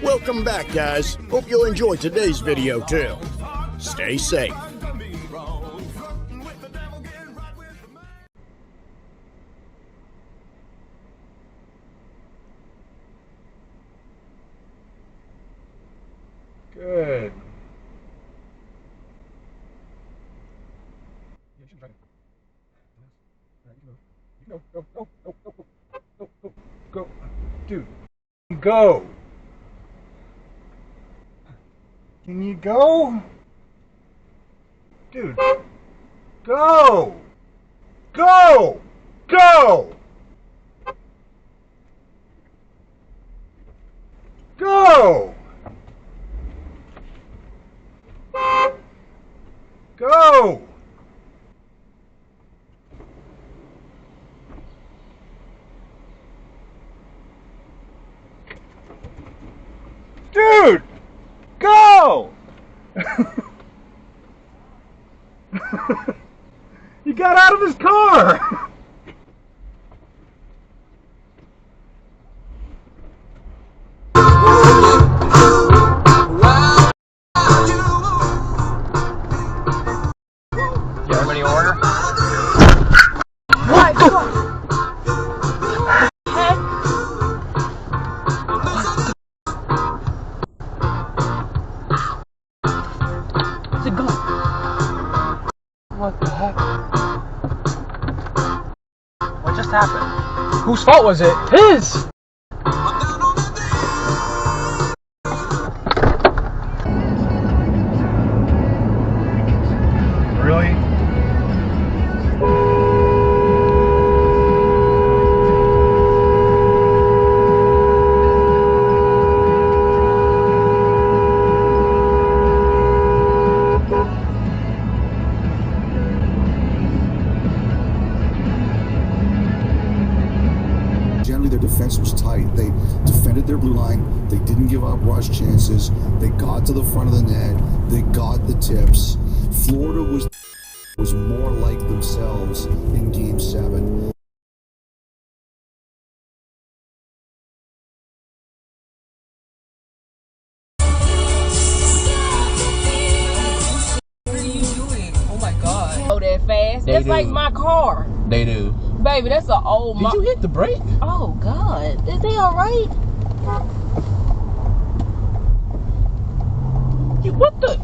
Welcome back, guys. Hope you'll enjoy today's video too. Stay safe. Good. Go. Dude, go. Can you go? Dude, go. Go. Go. Go. Go. Dude, go. He got out of his car. What the heck? What just happened? Whose fault was it? His! Really? Generally, their defense was tight. They defended their blue line. They didn't give up rush chances. They got to the front of the net. They got the tips. Florida was more like themselves in Game 7. What are you doing? Oh my god. Go that fast. That's like my car. They do. Baby, that's an old Did you hit the brake? Oh god. Is they alright? What the?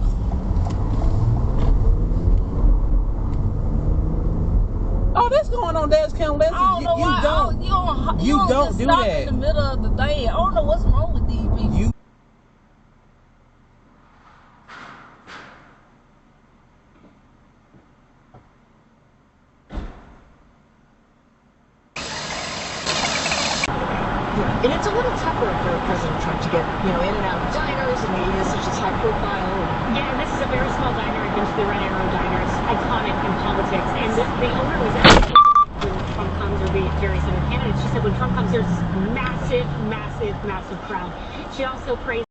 Oh, that's going on Dashcam. That's I don't know why. You don't do stop that in the middle of the thing. I don't know what's wrong with these people. And it's a little tougher for President Trump to get, in and out of diners, and he has such a high profile. Yeah, this is a very small diner. I've been to the Red Arrow Diner. It's iconic in politics. And the owner was actually when Trump comes, or the various other candidates. She said when Trump comes, there's this massive, massive, massive crowd. She also praised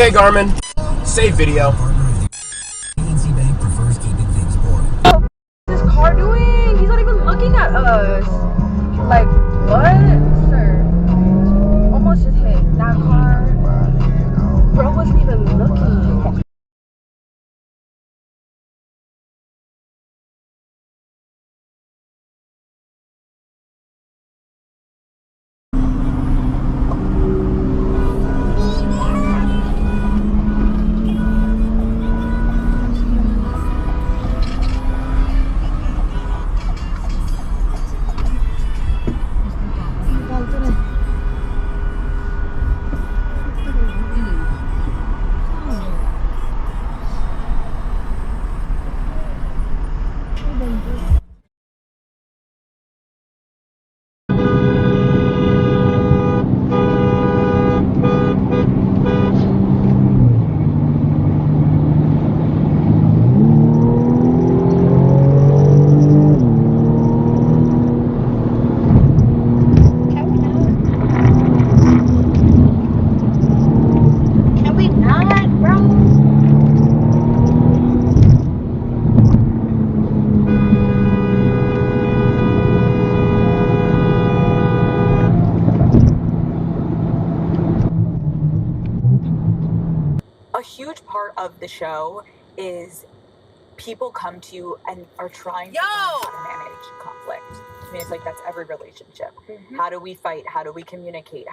Okay, Garmin. Save video. This car doing? He's not even looking at us. Like, what? Sir. Almost just hit that car. Bro wasn't even looking. A huge part of the show is people come to you and are trying to learn how to manage conflict. I mean, it's like that's every relationship. How do we fight? How do we communicate?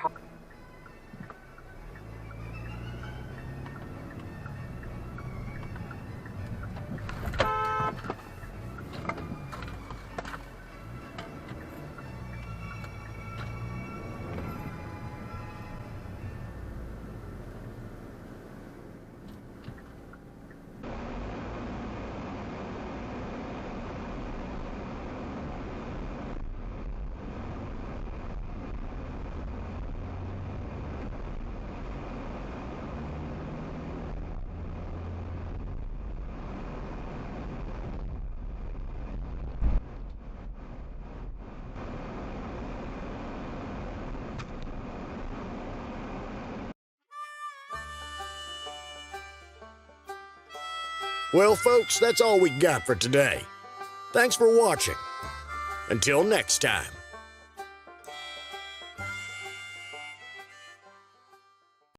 Well, folks, that's all we got for today. Thanks for watching. Until next time.